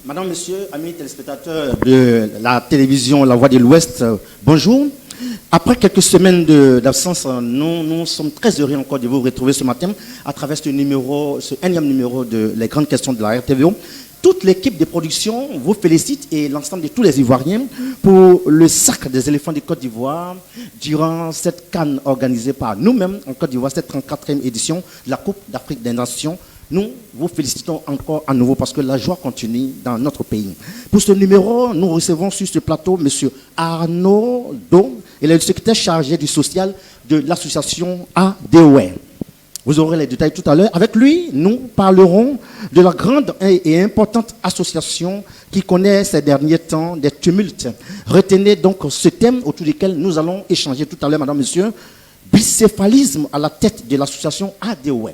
Madame, Monsieur, amis téléspectateurs de la télévision La Voix de l'Ouest, bonjour. Après quelques semaines d'absence, nous sommes très heureux encore de vous retrouver ce matin à travers ce énième numéro de Les Grandes Questions de la RTVO. Toute l'équipe de production vous félicite et l'ensemble de tous les Ivoiriens pour le sacre des éléphants de Côte d'Ivoire durant cette CAN organisée par nous-mêmes en Côte d'Ivoire, cette 34e édition de la Coupe d'Afrique des Nations. Nous vous félicitons encore à nouveau parce que la joie continue dans notre pays. Pour ce numéro, nous recevons sur ce plateau M. Arnaud Do, il est le secrétaire chargé du social de l'association ADOE. Vous aurez les détails tout à l'heure. Avec lui, nous parlerons de la grande et importante association qui connaît ces derniers temps des tumultes. Retenez donc ce thème autour duquel nous allons échanger tout à l'heure, madame, monsieur. Bicéphalisme à la tête de l'association ADOE.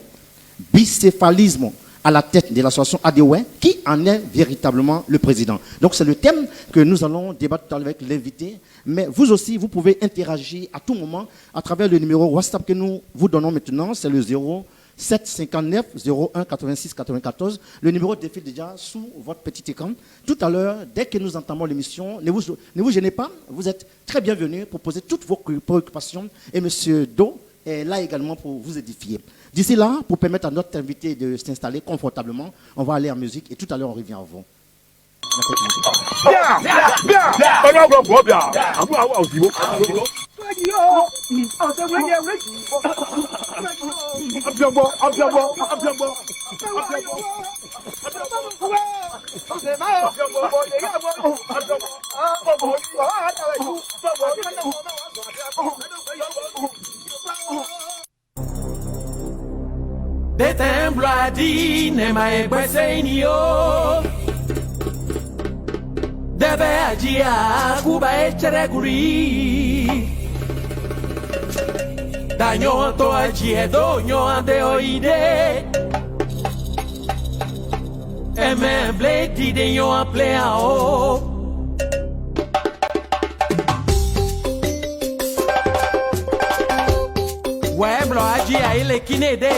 Bicéphalisme à la tête de l'association ADOE, qui en est véritablement le président. Donc c'est le thème que nous allons débattre avec l'invité. Mais vous aussi, vous pouvez interagir à tout moment à travers le numéro WhatsApp que nous vous donnons maintenant. C'est le 0759 01 86 94. Le numéro défile déjà sous votre petit écran. Tout à l'heure, dès que nous entamons l'émission, ne vous gênez pas. Vous êtes très bienvenus pour poser toutes vos préoccupations. Et M. Do est là également pour vous édifier. D'ici là, pour permettre à notre invité de s'installer confortablement, on va aller en musique et tout à l'heure, on revient à vous. Detembloadi nema egbesenio Debe ajia kuba echereguri Daño anto ajie doño ande oide Eme bledi de yo ample a o Weblo ajia ile kinede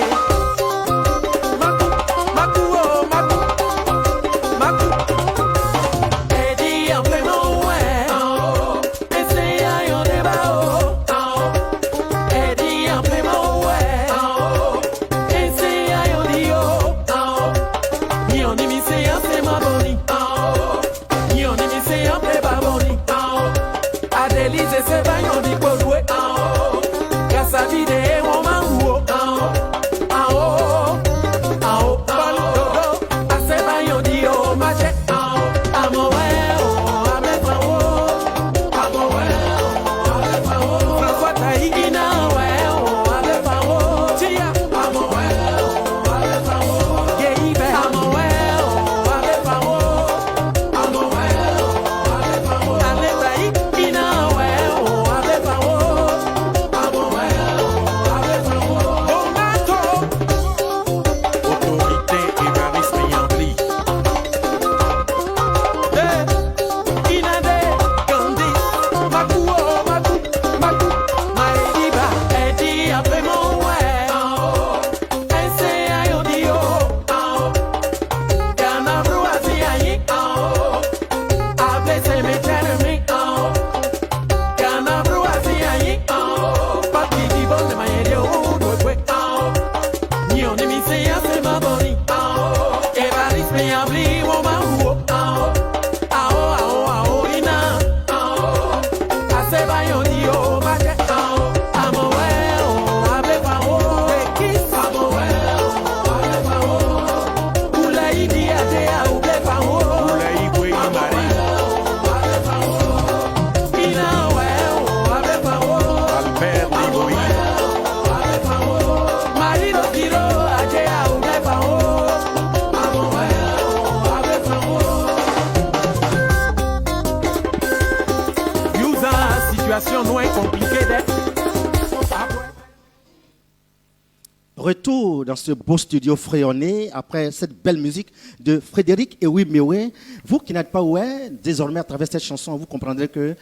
retour dans ce beau studio fréonné après cette belle musique de Frédéric Ewi Mewe. Vous qui n'êtes pas ouais, désormais à travers cette chanson, vous comprendrez que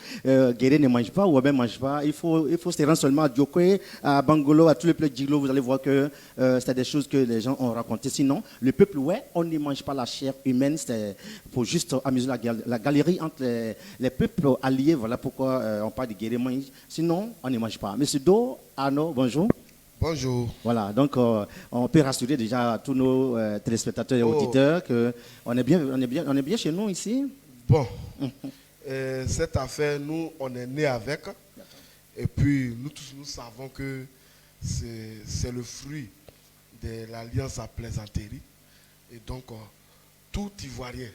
Guéré ne mange pas ou ne mange pas. Il faut se rendre seulement à Diokwe, à Bangolo, à tous les peuples Djiglo. Vous allez voir que c'est des choses que les gens ont racontées. Sinon, le peuple ouais, on ne mange pas la chair humaine. C'est pour juste amuser la galerie entre les peuples alliés. Voilà pourquoi on parle de Guéré mange. Sinon, on ne mange pas. Monsieur Do, Arnaud, bonjour. Bonjour. Voilà, donc on peut rassurer déjà tous nos téléspectateurs et auditeurs qu'on est bien chez nous ici. Bon, cette affaire, nous, on est nés avec. Et puis, nous tous, nous savons que c'est le fruit de l'alliance à plaisanterie. Et donc, tout Ivoirien,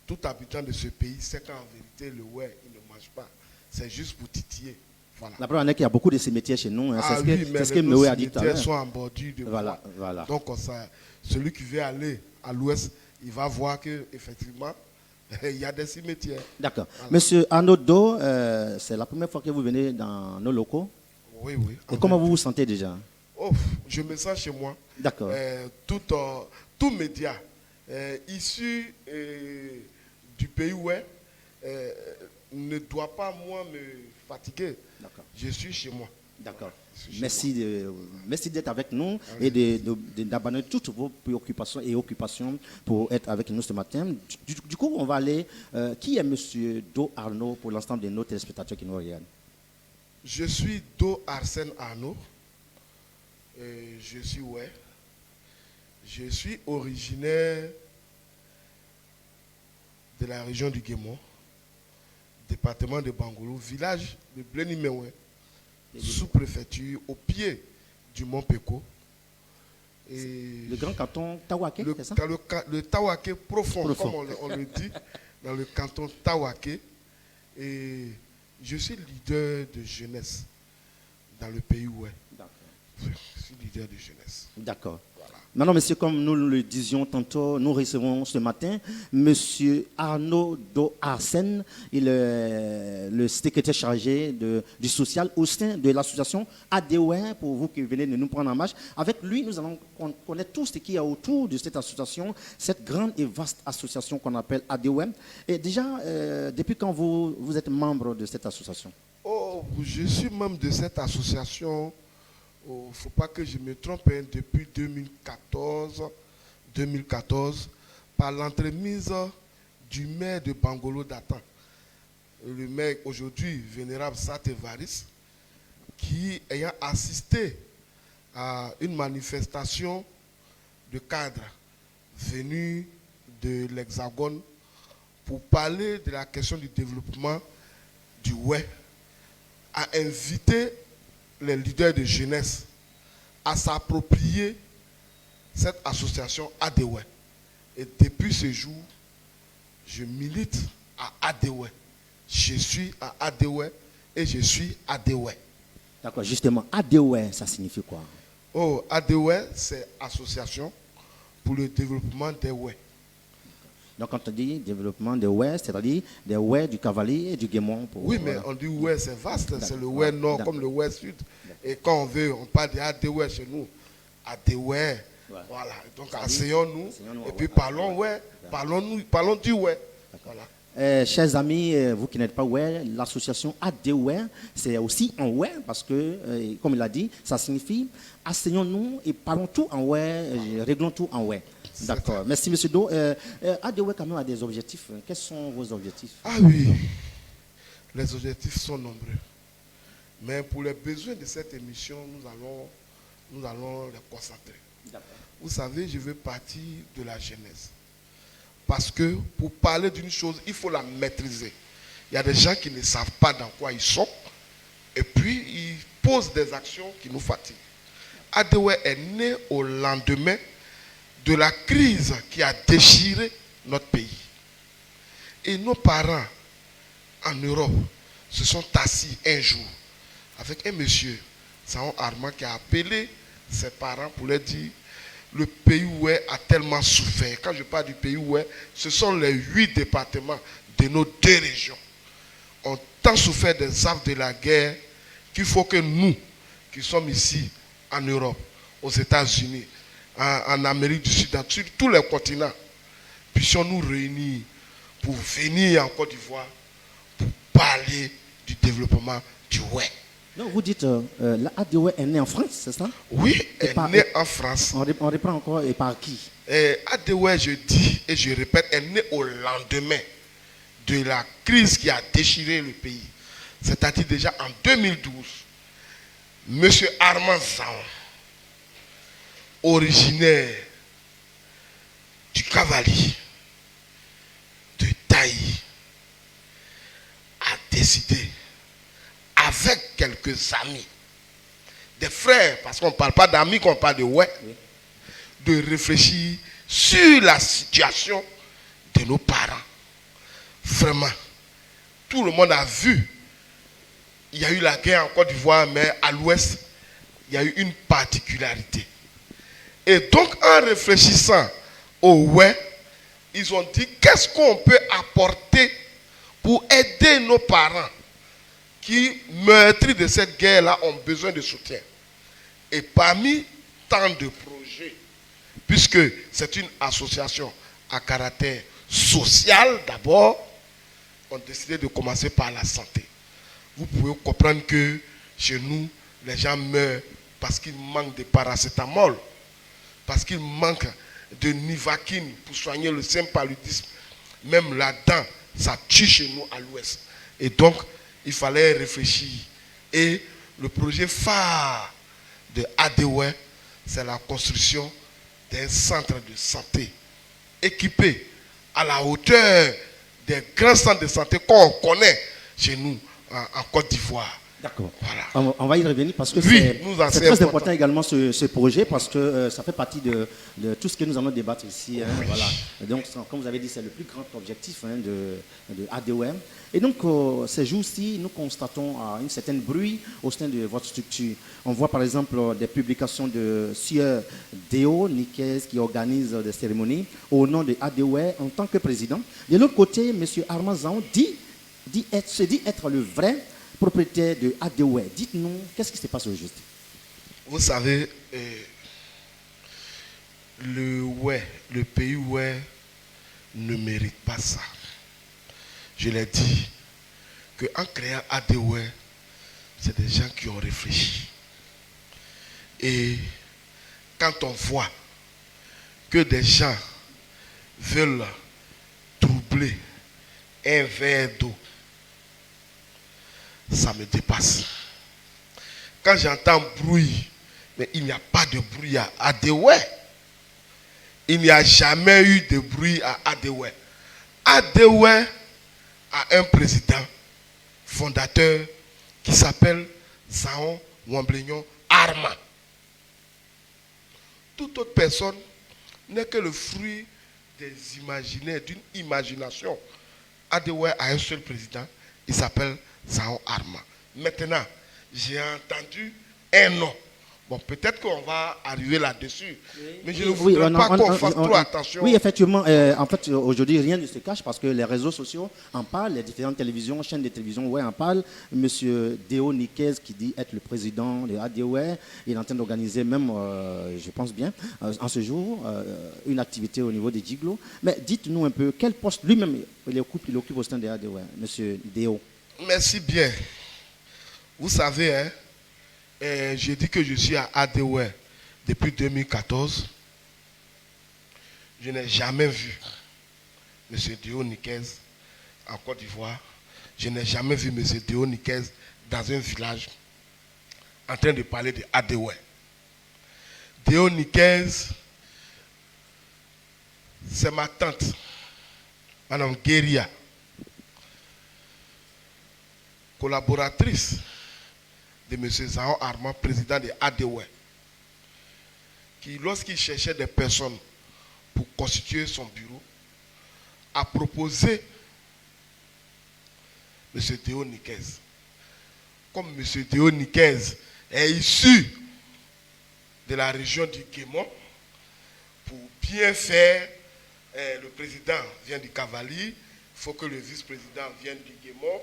tout habitant de ce pays, sait qu'en vérité, le ouais, il ne mange pas. C'est juste pour titiller. Voilà. La preuve en est qu'il y a beaucoup de cimetières chez nous. Hein. Ah c'est ce que Noé a dit tout à l'heure. Les cimetières sont en bordure de voilà. Donc, celui qui veut aller à l'ouest, il va voir qu'effectivement, il y a des cimetières. D'accord. Voilà. Monsieur Arnaud Do, c'est la première fois que vous venez dans nos locaux. Oui. Et comment vous vous sentez déjà? Oh, je me sens chez moi. D'accord. Tout média issu du pays ouest ne doit pas, moi, me fatiguer. Je suis chez moi. D'accord. Merci d'être avec nous et d'abandonner toutes vos préoccupations et occupations pour être avec nous ce matin. Du coup, on va aller. Qui est Monsieur Do Arnaud pour l'ensemble de nos téléspectateurs qui nous regardent? Je suis Do Arsène Arnaud. Je suis ouais. Je suis originaire de la région du Guémon, département de Bangolo, village de Blénimewe, sous-préfecture, au pied du Mont Péco. Le grand canton Tawaké, c'est ça? Le Tawaké profond, comme on le dit, dans le canton Tawaké. Et je suis leader de jeunesse dans le pays ouest. Je suis leader de jeunesse. D'accord. Voilà. Maintenant, monsieur, comme nous le disions tantôt, nous recevons ce matin monsieur Arnaud Do Arsène. Il est le secrétaire chargé du social au sein de l'association ADOE, pour vous qui venez de nous prendre en marche. Avec lui, nous allons connaître tout ce qu'il y a autour de cette association, cette grande et vaste association qu'on appelle ADOE. Et déjà, depuis quand vous êtes membre de cette association? Oh, je suis membre de cette association. Il ne faut pas que je me trompe, hein, depuis 2014, par l'entremise du maire de Bangolo Datan, le maire aujourd'hui, vénérable Sate Varis, qui ayant assisté à une manifestation de cadres venus de l'Hexagone pour parler de la question du développement du ouais, a invité les leaders de jeunesse à s'approprier cette association ADOE. Et depuis ce jour, je milite à ADOE. Je suis à ADOE et je suis ADOE. D'accord, justement, ADOE, ça signifie quoi? Oh, ADOE, c'est Association pour le développement des ouais. Donc, quand on dit développement des ouais, c'est-à-dire des ouais du Cavalier et du Guémon. Oui, mais on dit ouais, c'est vaste. C'est le ouais nord comme le ouais sud. Et quand on parle de ADOE chez nous. ADOE, voilà. Donc, asseyons-nous et puis parlons ouais. Parlons du ouais. Voilà. Chers amis, vous qui n'êtes pas ouais, l'association ADOE, c'est aussi en ouais, parce que, comme il a dit, ça signifie asseyons-nous et parlons tout en ouais, réglons tout en ouais. D'accord. Merci, monsieur Do. ADOE, quand même, a des objectifs. Quels sont vos objectifs? Ah oui, les objectifs sont nombreux. Mais pour les besoins de cette émission, nous allons les concentrer. Vous savez, je veux partir de la jeunesse. Parce que pour parler d'une chose, il faut la maîtriser. Il y a des gens qui ne savent pas dans quoi ils sont. Et puis, ils posent des actions qui nous fatiguent. ADOE est né au lendemain de la crise qui a déchiré notre pays. Et nos parents en Europe se sont assis un jour avec un monsieur, Saon Armand, qui a appelé ses parents pour leur dire: le pays ouest a tellement souffert. Quand je parle du pays ouest, ce sont les 8 départements de nos 2 régions. Ont tant souffert des affres de la guerre qu'il faut que nous, qui sommes ici en Europe, aux États-Unis, en Amérique du Sud, sur tous les continents, puissions nous réunir pour venir en Côte d'Ivoire pour parler du développement du web. Donc vous dites, la ADOE est née en France, c'est ça? Oui, elle est née en France. On reprend encore, et par qui? ADOE, je dis et je répète, est née au lendemain de la crise qui a déchiré le pays. C'est-à-dire déjà en 2012, M. Armand Zaon, originaire du Cavalier, de Taï, a décidé, avec quelques amis, des frères, parce qu'on ne parle pas d'amis, qu'on parle de ouais, de réfléchir sur la situation de nos parents. Vraiment, tout le monde a vu. Il y a eu la guerre en Côte d'Ivoire, mais à l'ouest, il y a eu une particularité. Et donc, en réfléchissant au ouais, ils ont dit qu'est-ce qu'on peut apporter pour aider nos parents qui, meurtris de cette guerre-là, ont besoin de soutien. Et parmi tant de projets, puisque c'est une association à caractère social d'abord, on a décidé de commencer par la santé. Vous pouvez comprendre que chez nous, les gens meurent parce qu'ils manquent de paracétamol, parce qu'ils manquent de nivaquine pour soigner le sympaludisme. Même là-dedans, ça tue chez nous à l'ouest. Et donc, il fallait réfléchir. Et le projet phare de ADOE, c'est la construction d'un centre de santé équipé à la hauteur des grands centres de santé qu'on connaît chez nous en Côte d'Ivoire. D'accord. Voilà. On va y revenir parce que Oui, c'est très important également ce projet parce que ça fait partie de tout ce que nous allons débattre ici. Hein, Oui. voilà. Donc, comme vous avez dit, c'est le plus grand objectif de ADOE. Et donc, ces jours-ci, nous constatons une certaine bruit au sein de votre structure. On voit par exemple des publications de Sieur Deo Nikez qui organise des cérémonies au nom de ADOE en tant que président. De l'autre côté, M. Armand Zaon se dit être le vrai propriétaire de ADOE. Dites-nous, qu'est-ce qui se passe au juste? Vous savez, le pays ouais ne mérite pas ça. Je l'ai dit qu'en créant ADOE, c'est des gens qui ont réfléchi. Et quand on voit que des gens veulent troubler un verre d'eau, ça me dépasse. Quand j'entends bruit, mais il n'y a pas de bruit à ADOE. Il n'y a jamais eu de bruit à ADOE. ADOE a un président fondateur qui s'appelle Zaon Wamblignon Armand. Toute autre personne n'est que le fruit des imaginaires, d'une imagination. ADOE a un seul président, il s'appelle Zaon Armand. Maintenant, j'ai entendu un nom. Bon, peut-être qu'on va arriver là-dessus, mais je ne voudrais pas qu'on fasse trop attention. Oui, effectivement, en fait, aujourd'hui, rien ne se cache parce que les réseaux sociaux en parlent, les différentes télévisions, chaînes de télévision, ouais, en parlent. Monsieur Deo Nikez, qui dit être le président de ADOE, il est en train d'organiser même, je pense bien, en ce jour, une activité au niveau des Giglo. Mais dites-nous un peu, quel poste lui-même il occupe au sein de ADOE, monsieur Deo? Merci bien. Vous savez, hein, j'ai dit que je suis à ADOE depuis 2014. Je n'ai jamais vu M. Deo Nikez en Côte d'Ivoire. Je n'ai jamais vu M. Deo Nikez dans un village en train de parler de ADOE. Deo Nikez, c'est ma tante, Madame Guéria, collaboratrice de M. Zaon Armand, président de ADOE, qui, lorsqu'il cherchait des personnes pour constituer son bureau, a proposé M. Deo Nikez. Comme M. Deo Nikez est issu de la région du Guémon, pour bien faire, le président vient du Cavalier, il faut que le vice-président vienne du Guémon.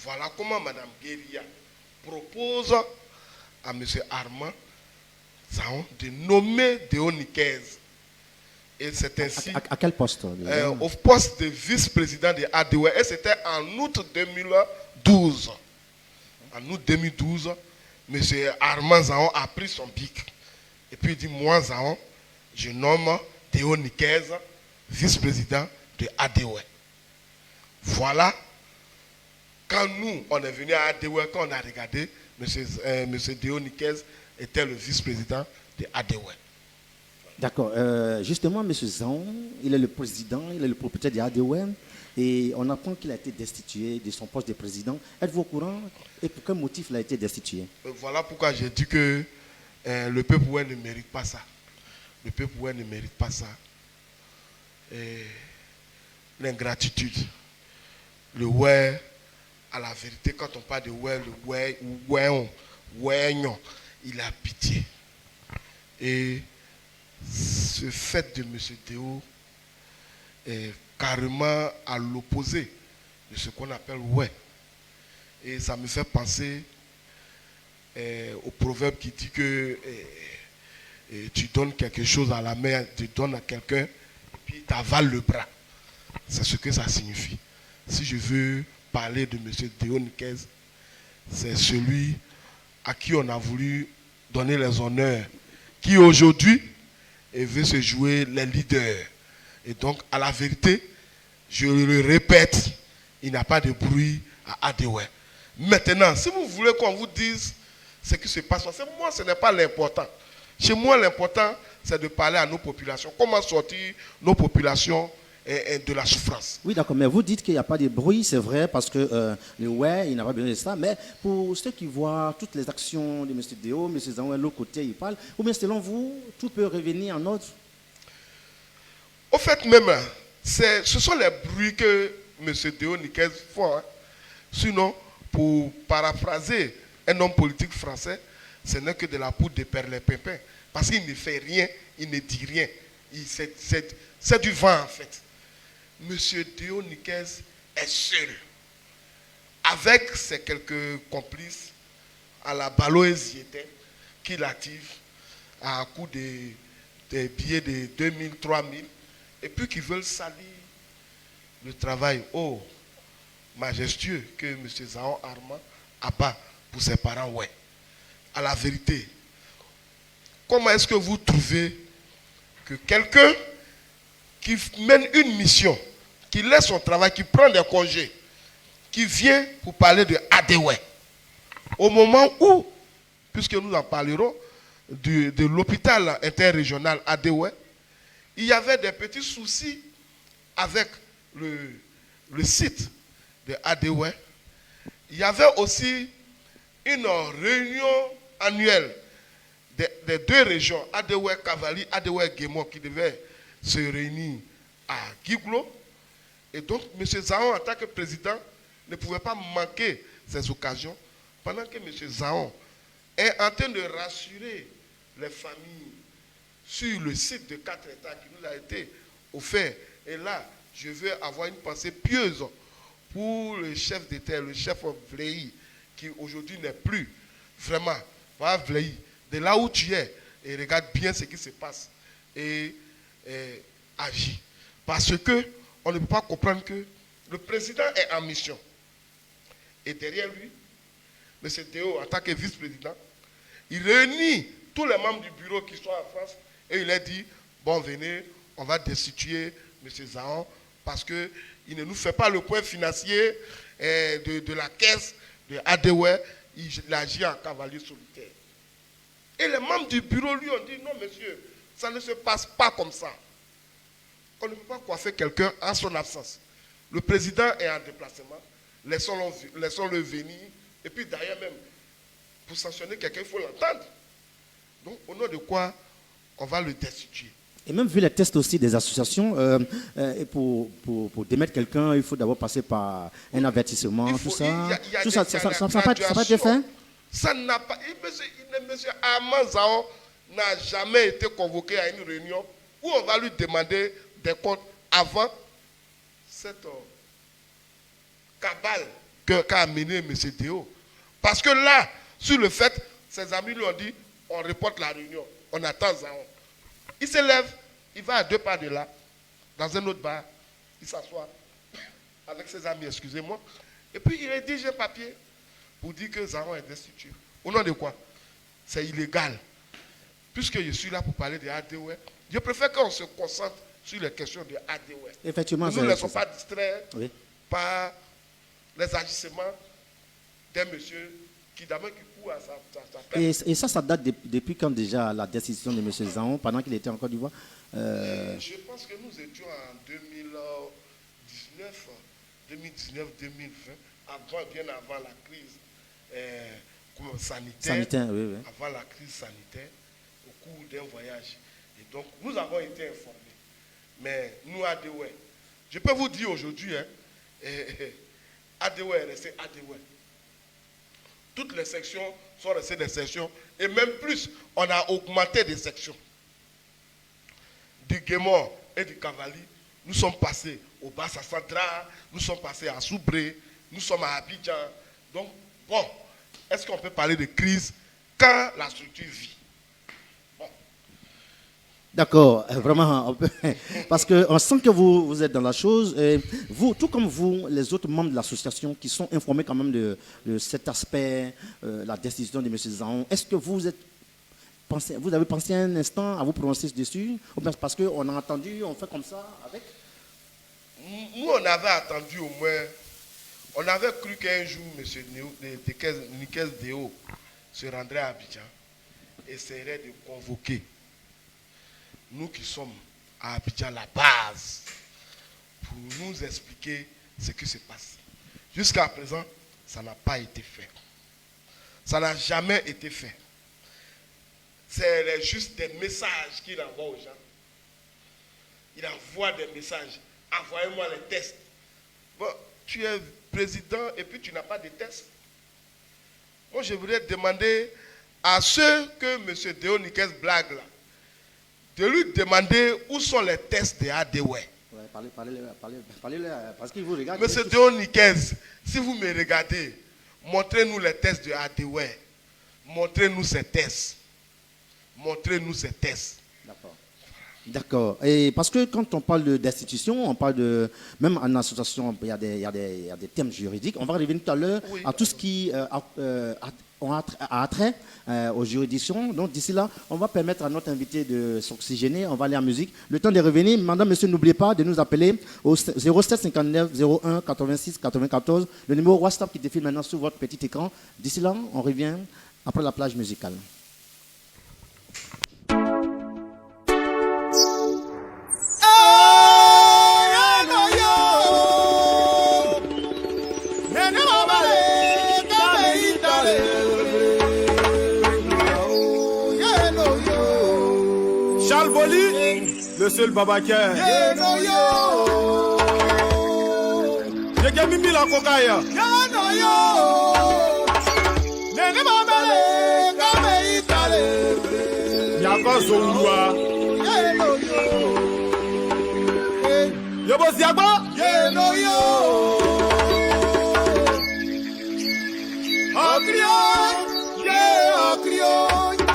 Voilà comment Mme Guéria propose à M. Armand Zaon de nommer Deo Nikez. Et c'est ainsi À quel poste? au poste de vice-président de ADOE. Et c'était en août 2012. En août 2012, M. Armand Zaon a pris son bic. Et puis il dit, moi Zaon, je nomme Deo Nikez, vice-président de ADOE. Voilà. Quand nous, on est venu à ADOE, quand on a regardé, M. Deo Nikez était le vice-président de ADOE. D'accord. Justement, M. Zaon, il est le président, il est le propriétaire de ADOE et on apprend qu'il a été destitué de son poste de président. Êtes-vous au courant et pour quel motif il a été destitué? Voilà pourquoi j'ai dit que le peuple oué ne mérite pas ça. Le peuple oué ne mérite pas ça. L'ingratitude. Le oué, à la vérité, quand on parle de oué, le oué, il a pitié. Et ce fait de M. Deo est carrément à l'opposé de ce qu'on appelle ouais. Et ça me fait penser au proverbe qui dit que tu donnes quelque chose à la main, tu donnes à quelqu'un, et puis tu avales le bras. C'est ce que ça signifie. Si je veux parler de M. Deo Nikez, c'est celui à qui on a voulu donner les honneurs, qui aujourd'hui veut se jouer les leaders. Et donc, à la vérité, je le répète, il n'y a pas de bruit à ADOE. Maintenant, si vous voulez qu'on vous dise ce qui se passe, moi, ce n'est pas l'important. Chez moi, l'important, c'est de parler à nos populations. Comment sortir nos populations de la souffrance. Oui, d'accord, mais vous dites qu'il n'y a pas de bruit, c'est vrai, parce que le ouais, il n'a pas besoin de ça, mais pour ceux qui voient toutes les actions de M. Deo, M. Zaon, l'autre côté, il parle, ou bien selon vous, tout peut revenir en ordre? Au fait même, ce sont les bruits que M. Deo Nikez font. Hein. Sinon, pour paraphraser un homme politique français, ce n'est que de la poudre de perlimpinpin. Parce qu'il ne fait rien, il ne dit rien. C'est du vent en fait. M. Deo Nikez est seul. Avec ses quelques complices à la Baloésiété qu'il active à coup des billets de 2000, 3000 et puis qui veulent salir le travail majestueux que M. Zaon Armand a pas pour ses parents. Ouais. À la vérité, comment est-ce que vous trouvez que quelqu'un qui mène une mission, qui laisse son travail, qui prend des congés, qui vient pour parler de ADOE, au moment où, puisque nous en parlerons, de l'hôpital interrégional ADOE, il y avait des petits soucis avec le site de ADOE. Il y avait aussi une réunion annuelle des deux régions, ADOE Cavali, ADOE Guémon, qui devaient se réunir à Guiglo. Et donc, M. Zaon, en tant que président, ne pouvait pas manquer ces occasions, pendant que M. Zaon est en train de rassurer les familles sur le site de 4 États qui nous a été offert. Et là, je veux avoir une pensée pieuse pour le chef d'État, le chef Vleï, qui aujourd'hui n'est plus vraiment, voilà Vleï, de là où tu es, et regarde bien ce qui se passe, et agis. Parce que on ne peut pas comprendre que le président est en mission. Et derrière lui, M. Deo, en tant que vice-président, il réunit tous les membres du bureau qui sont en France et il leur dit, bon, venez, on va destituer M. Zaon parce qu'il ne nous fait pas le point financier de la caisse de ADOE, il agit en cavalier solitaire. Et les membres du bureau lui ont dit, non monsieur, ça ne se passe pas comme ça. On ne peut pas coiffer quelqu'un en son absence. Le président est en déplacement, laissons-le venir, et puis d'ailleurs même, pour sanctionner quelqu'un, il faut l'entendre. Donc, au nom de quoi on va le destituer. Et même vu les tests aussi des associations, pour démettre quelqu'un, il faut d'abord passer par un avertissement, tout ça. Tout ça n'a pas été fait? Ça n'a pas. M. Armand Zaon n'a jamais été convoqué à une réunion où on va lui demander des comptes avant cette cabale qu'a amené M. Deo. Parce que là, sur le fait, ses amis lui ont dit, on reporte la réunion. On attend Zahon. Il se lève, il va à 2 pas de là, dans un autre bar, il s'assoit avec ses amis, excusez-moi, et puis il rédige un papier pour dire que Zahon est destitué. Au nom de quoi? C'est illégal. Puisque je suis là pour parler de ADOE, je préfère qu'on se concentre sur les questions de ADOE. Effectivement, nous ne laissons pas distraire par les agissements d'un monsieur qui d'abord qui court à sa peine. Et ça date depuis quand déjà la décision de M. Zahon, pendant qu'il était en Côte d'Ivoire Je pense que nous étions en 2019-2020, bien avant la crise sanitaire, oui. Avant la crise sanitaire, au cours d'un voyage. Et donc, nous avons été informés. Mais nous, ADOE, je peux vous dire aujourd'hui, ADOE est resté ADOE. Toutes les sections sont restées des sections, et même plus, on a augmenté des sections. Du Guémor et du Cavali, nous sommes passés au Bassa Central, nous sommes passés à Soubré, nous sommes à Abidjan. Donc, bon, est-ce qu'on peut parler de crise quand la structure vit? Bon. D'accord, vraiment, parce qu'on sent que vous êtes dans la chose, et vous, tout comme vous, les autres membres de l'association qui sont informés quand même de cet aspect, la décision de M. Zahon, est-ce que vous avez pensé un instant à vous prononcer dessus? Ou bien parce qu'on a entendu, on fait comme ça avec? Nous, on avait attendu au moins, on avait cru qu'un jour, M. Nikel Déo se rendrait à Abidjan, essaierait de convoquer nous qui sommes à Abidjan, la base, pour nous expliquer ce qui se passe. Jusqu'à présent, ça n'a pas été fait. Ça n'a jamais été fait. C'est juste des messages qu'il envoie aux gens. Il envoie des messages. Envoyez-moi les tests. Bon, tu es président et puis tu n'as pas de tests. Moi, je voudrais demander à ceux que M. Déo Nikes blague là, de lui demander où sont les tests de ADOE. Ouais, parlez, parce qu'il vous regarde. M. Déo Nikes, si vous me regardez, montrez-nous les tests de ADOE. Montrez-nous ces tests. Montrez-nous ces tests. D'accord. Et parce que quand on parle d'institution, on parle de... Même en association, il y a des termes juridiques. On va revenir tout à l'heure à tout ce qui a trait aux juridictions. Donc d'ici là, on va permettre à notre invité de s'oxygéner. On va aller en musique. Le temps de revenir, madame, monsieur, n'oubliez pas de nous appeler au 07 59 01 86 94. Le numéro WhatsApp qui défile maintenant sur votre petit écran. D'ici là, on revient après la plage musicale. Le seul babaker. J'ai gagné 1000 en cocaïne. Yako Zouloua. Yobo Ziagba.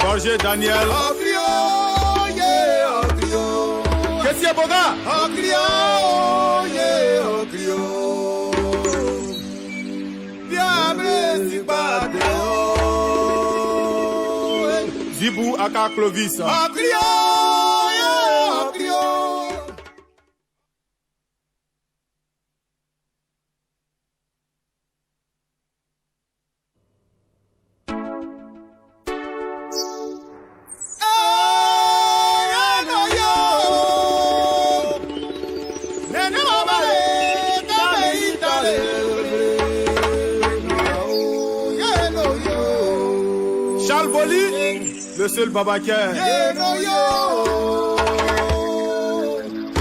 Roger Daniel. Qu'est-ce Boga? Zibou Aka Clovis. Le seul babaker.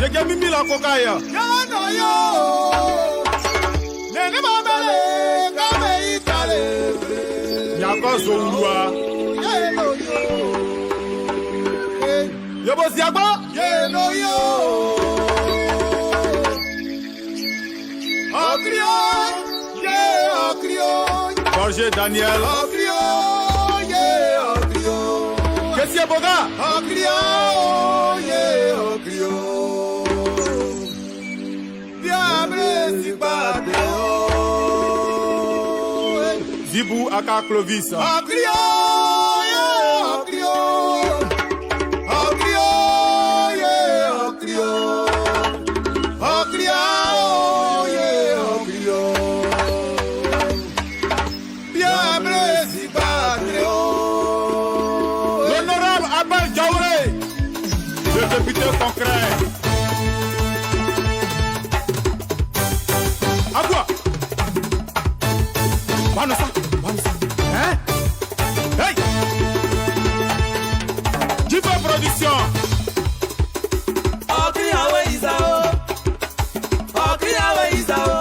J'ai gagné 1000 en cocaïne. Yako Zouloua. Yobo Ziagba. Roger Daniel. Monsieur Boga. Oh Crio, oh yeah, oh Crio. Diable si bate oh. Zibou Aka Clovis. Oh Crio, yeah, oh Crio. Oh Crio, yeah, oh Crio. Oh Crio, oh yeah, oh Crio. Diable si bate oh. L'honorable Abel Diaouré, le député concret. À quoi? Banoussa. Hein? Hey! Jibo Production. Okriawe Isao. Okriawe Isao.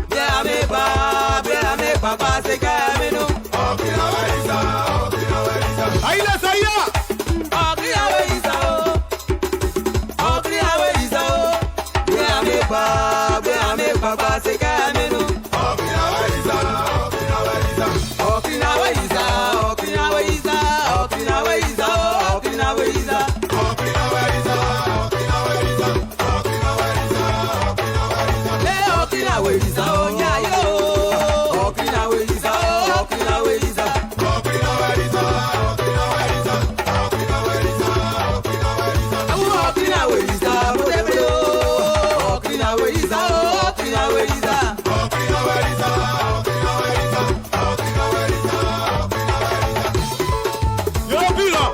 Biame papa se kameno. Okriawe Isao. Aïla Zaya. Okriawe Isao. Okriawe Isao. Biame papa se kameno. Okriawe Isao. Okriawe Isao. Okriawe Isao. Okriawe Isao. Okriawe Isao. Okinawe Isao, yeah, yo. Okinawe Isao, Okinawe Isao. Okinawe Isao, Rodebrio. Okinawe Isao, Okinawe Isao. Yo Bila.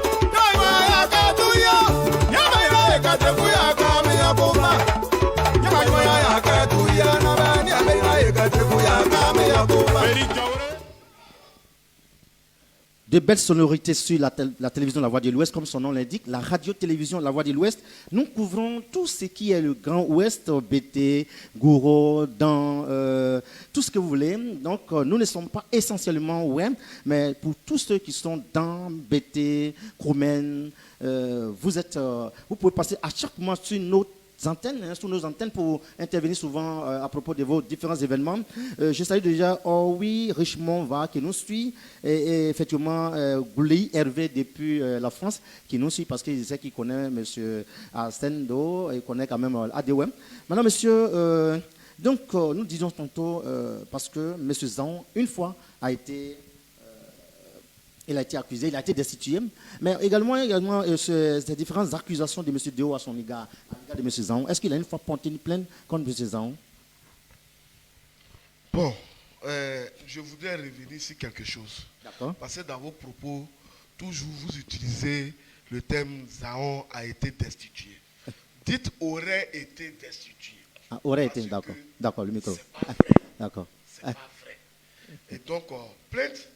Eric Diaouré. De belles sonorités sur la télévision La Voix de l'Ouest, comme son nom l'indique, la radio-télévision La Voix de l'Ouest. Nous couvrons tout ce qui est le Grand Ouest, BT, Gouro, dans tout ce que vous voulez. Donc, nous ne sommes pas essentiellement web, mais pour tous ceux qui sont dans BT, Kroumen, vous pouvez passer à chaque mois sur notre antennes, sur nos antennes pour intervenir souvent à propos de vos différents événements. Je salue déjà oui, Richemont va qui nous suit et effectivement Gouli Hervé depuis la France qui nous suit parce qu'il sait qu'il connaît M. Astendo et il connaît quand même ADWM. Maintenant, monsieur, donc nous disons tantôt parce que M. Zan, une fois, il a été accusé, il a été destitué, mais également ces différentes accusations de M. Deo à son égard, de M. Zan. Est-ce qu'il a une fois porté une plainte contre M. Zan? Bon, je voudrais revenir sur quelque chose. D'accord. Parce que dans vos propos, toujours vous utilisez le terme Zahon a été destitué. Dites aurait été destitué. Ah, aurait été, Parce d'accord. que D'accord, le micro. c'est pas vrai. D'accord. C'est pas vrai. Et donc, plainte.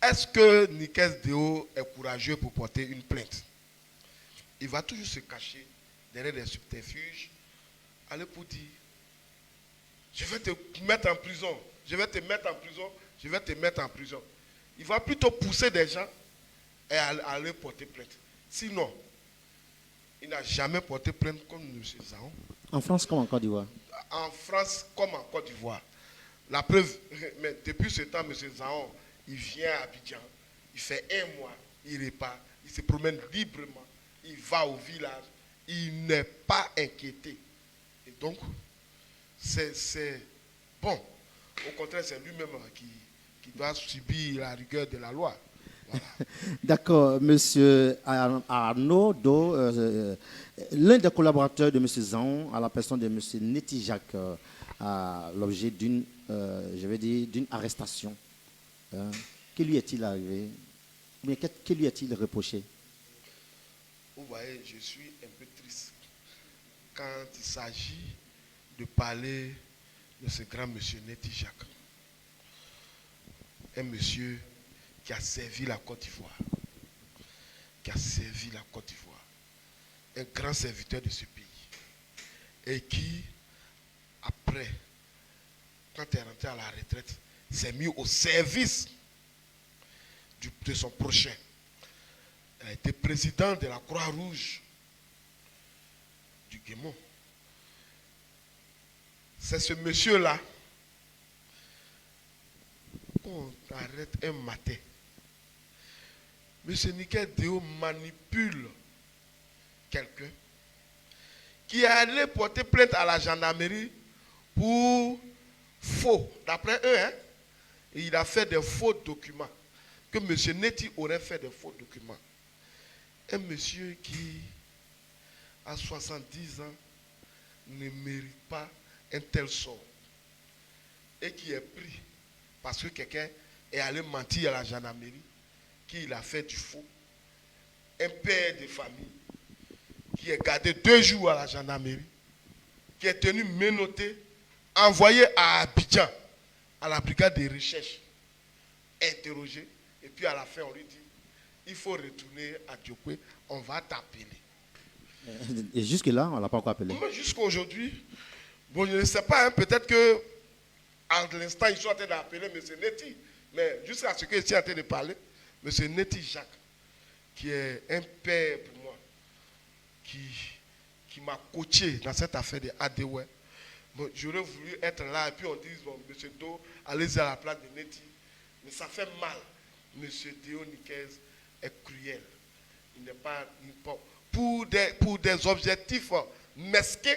Est-ce que Nikes Deo est courageux pour porter une plainte? Il va toujours se cacher derrière des subterfuges. Allez pour dire, je vais te mettre en prison, je vais te mettre en prison, je vais te mettre en prison. Il va plutôt pousser des gens et aller porter plainte. Sinon, il n'a jamais porté plainte comme M. Zahon. En France comme en Côte d'Ivoire? En France comme en Côte d'Ivoire. La preuve, mais depuis ce temps, M. Zahon, il vient à Abidjan, il fait un mois, il repart, il se promène librement, il va au village, il n'est pas inquiété. Et donc, c'est bon. Au contraire, c'est lui-même qui doit subir la rigueur de la loi. Voilà. D'accord, monsieur Arnaud Do, l'un des collaborateurs de M. Zahon, à la personne de M. Neti Jacques, a l'objet d'une arrestation. Que lui est-il arrivé? Mais que lui a-t-il reproché? Vous voyez, je suis un peu triste quand il s'agit de parler de ce grand monsieur Neti Jacques. Un monsieur qui a servi la Côte d'Ivoire. Qui a servi la Côte d'Ivoire. Un grand serviteur de ce pays. Et qui, après, quand il est rentré à la retraite, s'est mis au service de son prochain. Il a été président de la Croix-Rouge du Guémon. C'est ce monsieur-là qu'on arrête un matin. M. Nickel Déo manipule quelqu'un qui est allé porter plainte à la gendarmerie pour faux, d'après eux, hein, et il a fait des faux documents, que M. Neti aurait fait des faux documents. Un monsieur qui a 70 ans ne mérite pas un tel sort et qui est pris parce que quelqu'un est allé mentir à la gendarmerie, qu'il a fait du faux. Un père de famille qui est gardé 2 jours à la gendarmerie, qui est tenu menotté, envoyé à Abidjan, à la brigade de recherche, interrogé, et puis à la fin on lui dit, il faut retourner à Diokwe, on va t'appeler. Et jusque-là, on ne l'a pas encore appelé. Jusqu'à aujourd'hui, bon, je ne sais pas, hein, peut-être que à l'instant, ils sont en train d'appeler M. Neti, mais jusqu'à ce que je suis en train de parler, M. Neti Jacques, qui est un père pour moi, qui m'a coaché dans cette affaire de ADW. Bon, j'aurais voulu être là et puis on dit, bon, M. Do, allez à la place de Neti. Mais ça fait mal. M. Déo Niquez est cruel. Il n'est pas pour des objectifs mesquins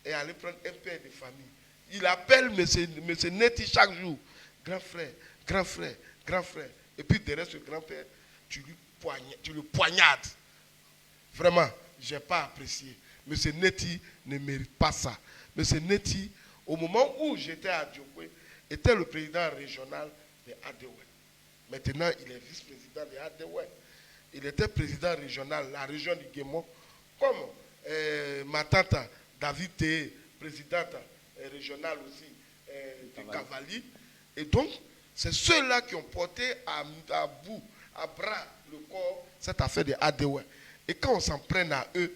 et aller prendre un père de famille. Il appelle M. Neti chaque jour, grand frère, grand frère, grand frère. Et puis derrière ce grand-père, tu le poignardes. Vraiment, je n'ai pas apprécié. M. Neti ne mérite pas ça. M. Neti, au moment où j'étais à Diokwe, était le président régional de ADW. Maintenant, il est vice-président de ADW. Il était président régional, la région du Guémon, comme ma tante David Té, présidente régionale aussi de Cavali. Et donc, c'est ceux-là qui ont porté à bras le corps cette affaire de ADW. Et quand on s'en prenne à eux,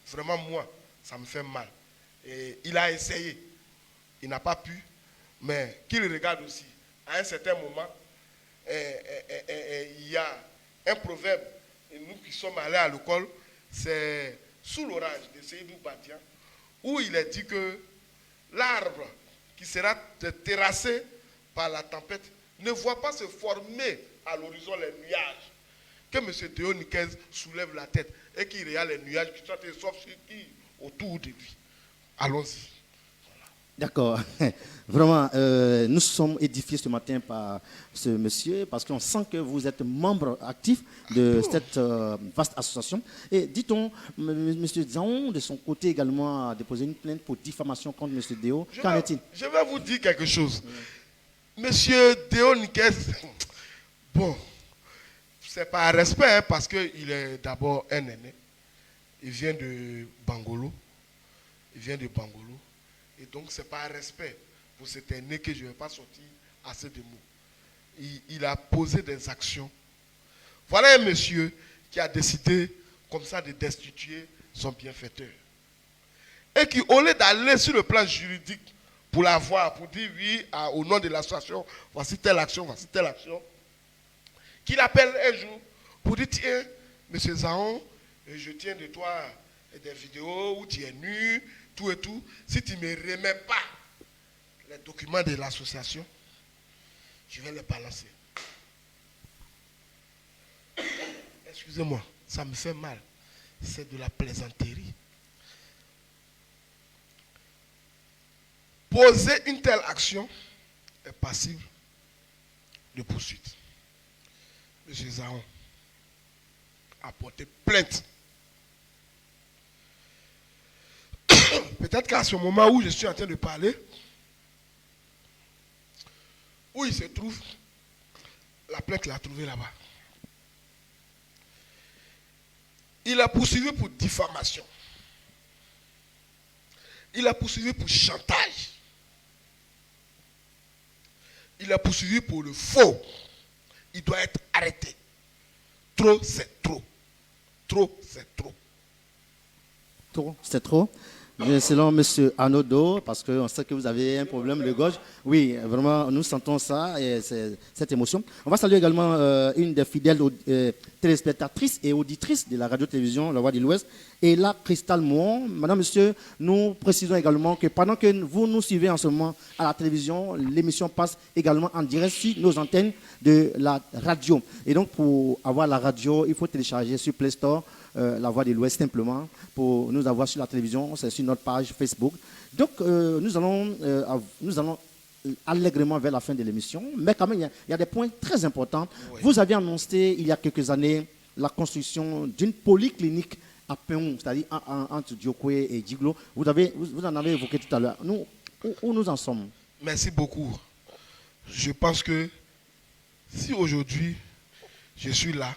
vraiment moi, ça me fait mal. Et il a essayé, il n'a pas pu, mais qu'il regarde aussi. À un certain moment, il y a un proverbe, et nous qui sommes allés à l'école, c'est sous l'orage de Seydou Badian, où il est dit que l'arbre qui sera terrassé par la tempête ne voit pas se former à l'horizon les nuages. Que M. Déo Niquez soulève la tête et qu'il regarde les nuages qui sont sauf ceux qui autour de lui. Allons-y. D'accord. Vraiment, nous sommes édifiés ce matin par ce monsieur parce qu'on sent que vous êtes membre actif de cette vaste association. Et dit-on, M. Zaon, de son côté également, a déposé une plainte pour diffamation contre M. Déo. Qu'en est-il? Je vais vous dire quelque chose. Monsieur Déo Niquez, bon, c'est par respect hein, parce qu'il est d'abord un aîné. Il vient de Bangolo. Et donc, c'est par respect pour cet aîné que je ne vais pas sortir assez de mots. Il a posé des actions. Voilà un monsieur qui a décidé comme ça de destituer son bienfaiteur. Et qui, au lieu d'aller sur le plan juridique pour la voir, pour dire oui, au nom de l'association, voici telle action, qu'il appelle un jour pour dire tiens, M. Zaon, je tiens de toi des vidéos où tu es nu, tout et tout. Si tu ne me remets pas les documents de l'association, je vais les balancer. Excusez-moi, ça me fait mal. C'est de la plaisanterie. Poser une telle action est passible de poursuite. M. Zaon a porté plainte. Peut-être qu'à ce moment où je suis en train de parler, où il se trouve, la plainte l'a trouvé là-bas. Il a poursuivi pour diffamation. Il a poursuivi pour chantage. Il a poursuivi pour le faux. Il doit être arrêté. Trop, c'est trop. Trop, c'est trop. Trop, c'est trop. Selon M. Anodo, parce qu'on sait que vous avez un problème de gorge. Oui, vraiment, nous sentons ça et cette émotion. On va saluer également une des fidèles téléspectatrices et auditrices de la radio-télévision La Voix de l'Ouest. Et là, Cristal Mouon, madame, monsieur, nous précisons également que pendant que vous nous suivez en ce moment à la télévision, l'émission passe également en direct sur nos antennes de la radio. Et donc, pour avoir la radio, il faut télécharger sur Play Store La Voix de l'Ouest simplement. Pour nous avoir sur la télévision, c'est sur notre page Facebook. Donc, nous allons allègrement vers la fin de l'émission, mais quand même, il y a des points très importants. Oui. Vous avez annoncé il y a quelques années la construction d'une polyclinique à Péon, c'est-à-dire entre Diokwe et Djiglo. Vous en avez évoqué tout à l'heure. Où nous en sommes? Merci beaucoup. Je pense que si aujourd'hui je suis là.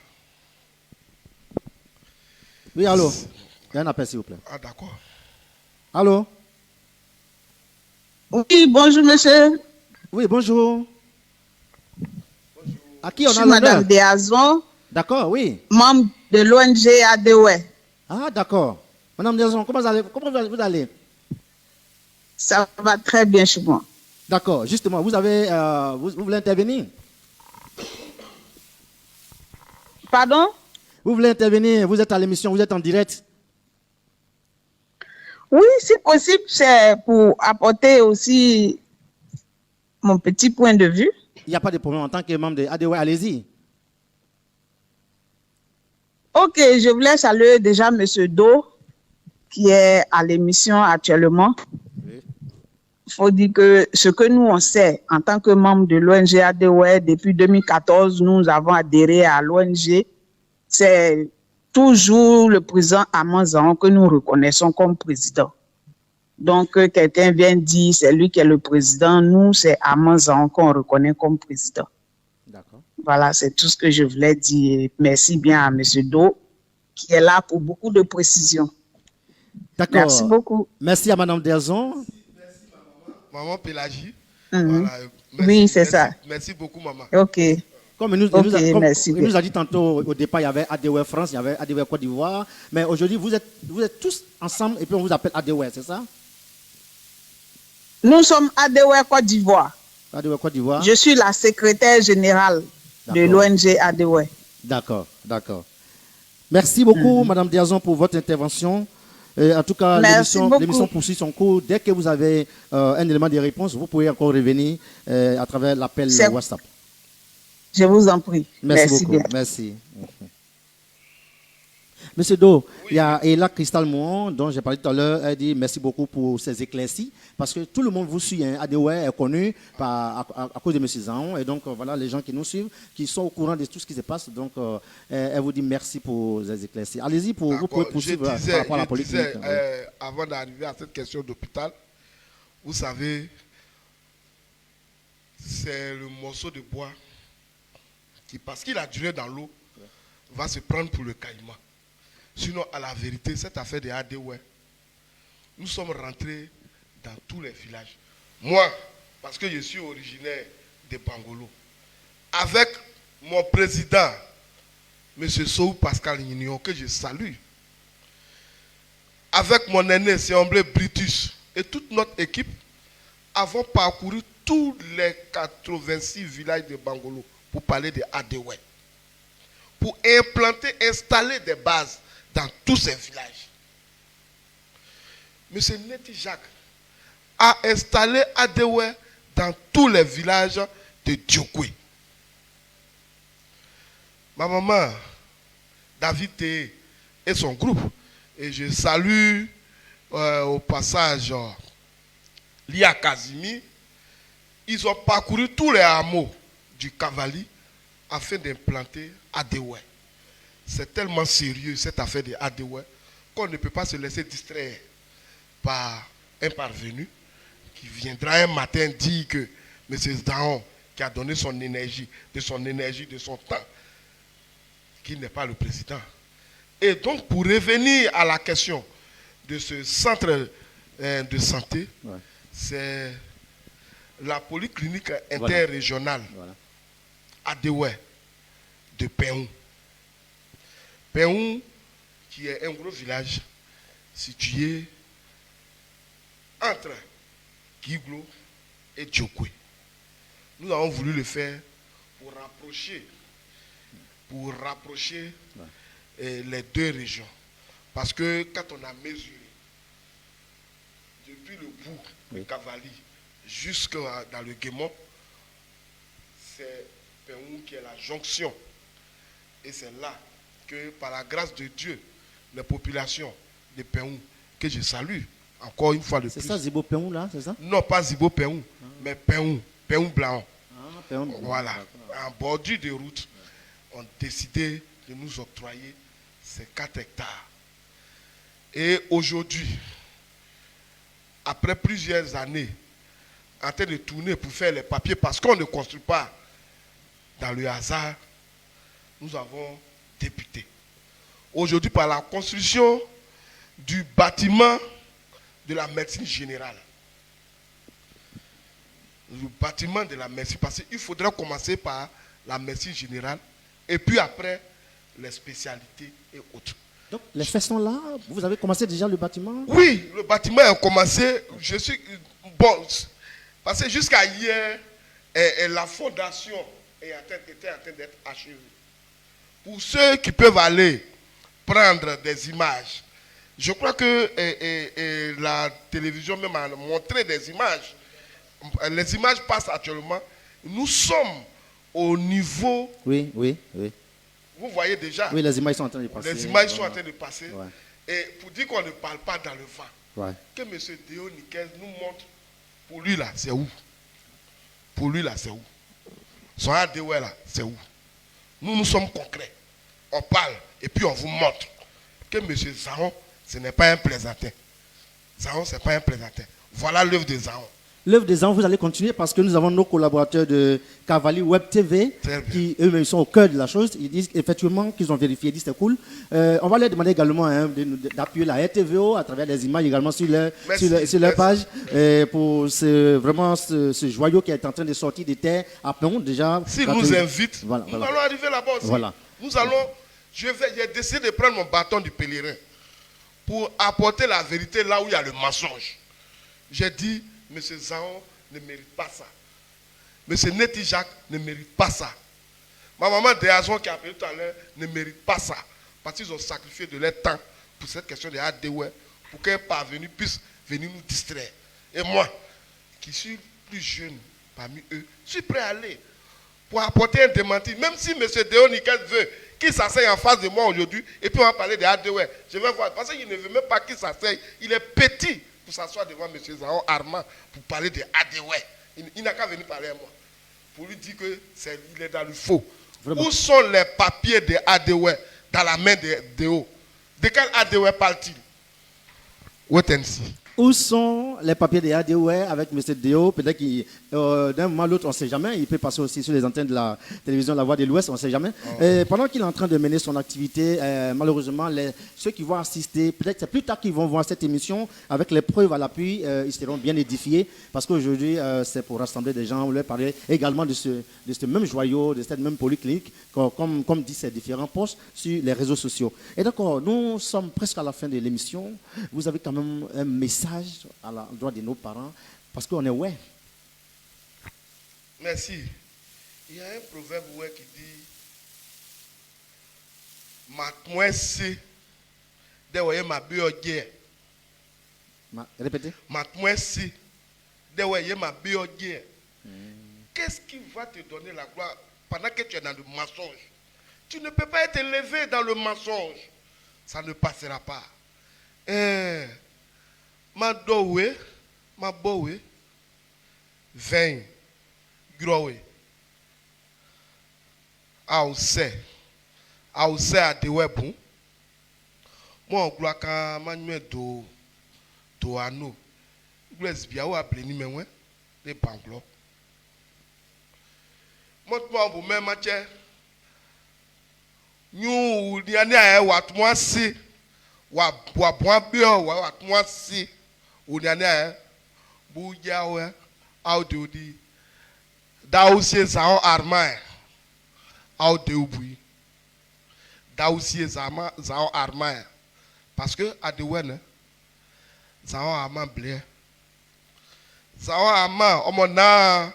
Oui, allô? Il y a un appel, s'il vous plaît. Ah, d'accord. Allô? Oui, bonjour monsieur. Oui, bonjour. Bonjour. À qui on Je a suis l'honneur? Madame Deazon. D'accord, oui. Membre de l'ONG ADOE. Ah, d'accord. Madame Deazon, comment vous allez? Ça va très bien chez moi. D'accord, justement, vous voulez intervenir? Pardon? Vous voulez intervenir, vous êtes à l'émission, vous êtes en direct. Oui, si possible, c'est pour apporter aussi mon petit point de vue. Il n'y a pas de problème en tant que membre de ADOE, allez-y. Ok, je voulais saluer déjà M. Do, qui est à l'émission actuellement. Oui. Il faut dire que ce que nous on sait en tant que membre de l'ONG ADOE, depuis 2014, nous avons adhéré à l'ONG. C'est toujours le président Amanzan que nous reconnaissons comme président. Donc, quelqu'un vient dire c'est lui qui est le président. Nous, c'est Amanzan qu'on reconnaît comme président. D'accord. Voilà, c'est tout ce que je voulais dire. Merci bien à M. Do, qui est là pour beaucoup de précisions. D'accord. Merci beaucoup. Merci à Mme Deazon. Merci, maman Pélagie. Mm-hmm. Voilà, merci, Oui, c'est ça. Merci beaucoup, maman. OK. Comme il merci. nous a dit tantôt au départ, il y avait ADOE France, il y avait ADOE Côte d'Ivoire. Mais aujourd'hui, vous êtes tous ensemble et puis on vous appelle ADOE, c'est ça? Nous sommes ADOE Côte d'Ivoire. ADOE Côte d'Ivoire. Je suis la secrétaire générale de l'ONG ADOE. D'accord, d'accord. Merci beaucoup, Madame Deazon, pour votre intervention. En tout cas, l'émission poursuit son cours. Dès que vous avez un élément de réponse, vous pouvez encore revenir à travers l'appel WhatsApp. Je vous en prie. Merci beaucoup. Bien. Merci. Monsieur Do, il y a Ella Cristal Mouon, dont j'ai parlé tout à l'heure, elle dit merci beaucoup pour ces éclaircies, parce que tout le monde vous suit. Hein. ADOE est connu à cause de M. Zahon, et donc voilà, les gens qui nous suivent, qui sont au courant de tout ce qui se passe, donc elle vous dit merci pour les éclaircies. Allez-y, vous pouvez poursuivre par rapport à la politique. Avant d'arriver à cette question d'hôpital, vous savez, c'est le morceau de bois qui, parce qu'il a duré dans l'eau, va se prendre pour le caïman. Sinon, à la vérité, cette affaire de ADOE, nous sommes rentrés dans tous les villages. Moi, parce que je suis originaire de Bangolo, avec mon président, M. Sou Pascal Nignon, que je salue, avec mon aîné, Semblé British, et toute notre équipe, avons parcouru tous les 86 villages de Bangolo pour parler de ADOE, pour installer des bases dans tous ces villages. M. Neti Jacques a installé ADOE dans tous les villages de Diokwe. Ma maman, David Théé et son groupe, et je salue au passage Lia Kazimi, ils ont parcouru tous les hameaux du Cavali afin d'implanter ADOE. C'est tellement sérieux cette affaire de ADOE qu'on ne peut pas se laisser distraire par un parvenu qui viendra un matin dire que M. Zahon, qui a donné son énergie, de son temps, qui n'est pas le président. Et donc, pour revenir à la question de ce centre de santé, c'est la polyclinique interrégionale ADOE de Péon. Péon, qui est un gros village situé entre Guiglo et Diokwe. Nous avons voulu le faire pour pour rapprocher les deux régions. Parce que quand on a mesuré depuis le bout de Cavali jusque dans le Guémont, c'est Péhou qui est la jonction. Et c'est là que, par la grâce de Dieu, les populations de Péhou, que je salue, encore une fois de plus. C'est ça, Zibo Péhou, là, c'est ça? Non, pas Zibo Péhou, mais Péhou Blanc. Ah, Péhou Blanc. Voilà. En bordure de route, ont décidé de nous octroyer ces 4 hectares. Et aujourd'hui, après plusieurs années, en train de tourner pour faire les papiers, parce qu'on ne construit pas dans le hasard, nous avons débuté. Aujourd'hui, par la construction du bâtiment de la médecine générale. Le bâtiment de la médecine, parce qu'il faudra commencer par la médecine générale et puis après les spécialités et autres. Donc, les faits sont là. Vous avez commencé déjà le bâtiment? Oui, le bâtiment a commencé. Je suis bon, parce que jusqu'à hier, la fondation était en train d'être achevée. Pour ceux qui peuvent aller prendre des images, je crois que la télévision même a montré des images. Les images passent actuellement. Nous sommes au niveau. Oui. Vous voyez déjà. Oui, les images sont en train de passer. Les images sont en train de passer. Ouais. Et pour dire qu'on ne parle pas dans le vent, que M. Déo Niquez nous montre, pour lui là, c'est où? Pour lui là, c'est où? Son ADW là, c'est où? Nous sommes concrets. On parle et puis on vous montre que M. Zahon, ce n'est pas un plaisantin. Zahon, ce n'est pas un plaisantin. Voilà l'œuvre de Zahon. L'œuvre des ans, vous allez continuer parce que nous avons nos collaborateurs de Cavali Web TV qui eux-mêmes sont au cœur de la chose. Ils disent effectivement qu'ils ont vérifié, ils disent c'est cool. On va leur demander également d'appuyer la RTVO à travers des images également sur leur page pour vraiment ce joyau qui est en train de sortir des terres à Péhou déjà. S'ils nous invitent, nous allons arriver là-bas aussi. Voilà. Nous allons, j'ai décidé de prendre mon bâton du pèlerin pour apporter la vérité là où il y a le mensonge. J'ai dit, M. Zahon ne mérite pas ça. M. Neti Jacques ne mérite pas ça. Ma maman Déazon qui a appelé tout à l'heure ne mérite pas ça. Parce qu'ils ont sacrifié de leur temps pour cette question de ADW, pour qu'un parvenu puisse venir nous distraire. Et moi, qui suis plus jeune parmi eux, je suis prêt à aller pour apporter un démenti. Même si M. Déo Niquez veut qu'il s'asseye en face de moi aujourd'hui, et puis on va parler de ADW. Je vais voir, parce qu'il ne veut même pas qu'il s'asseye. Il est petit pour s'asseoir devant M. Zahon Armand pour parler de ADW. Il n'a qu'à venir parler à moi. Pour lui dire qu'il est dans le faux. Vraiment. Où sont les papiers de ADW dans la main de Déo? De quel ADW parle-t-il? Wait and see. Où sont les papiers de ADW avec M. Déo? Peut-être d'un moment à l'autre, on ne sait jamais. Il peut passer aussi sur les antennes de la télévision La Voix de l'Ouest, on ne sait jamais. Pendant qu'il est en train de mener son activité, malheureusement, ceux qui vont assister, peut-être c'est plus tard qu'ils vont voir cette émission, avec les preuves à l'appui, ils seront bien édifiés. Parce qu'aujourd'hui, c'est pour rassembler des gens, leur parler également de ce même joyau, de cette même polyclinique, comme dit ces différents postes sur les réseaux sociaux. Et d'accord, nous sommes presque à la fin de l'émission. Vous avez quand même un message à l'endroit de nos parents, parce qu'on est ouais. Merci. Il y a un proverbe qui dit Matmoisi de voyer ma biodie. Répétez. Matmoisi de voyer ma biodie. Qu'est-ce qui va te donner la gloire pendant que tu es dans le mensonge? Tu ne peux pas être élevé dans le mensonge. Ça ne passera pas. Ma dowe, ma bowe, 20, growe. Aousse à de webon. Moi, on gloire qu'à manuel do ano. Glace bien ou appelé numéro des banglos. Montre-moi vous même matière. Nous, il y a wat moi si. Wa bon bio wa moi si. Unyane bujawe aududi dausie Zahon Armand audubui dausie Zahon Armand parce que adewene Zahon Armand blé Zahon Armand omona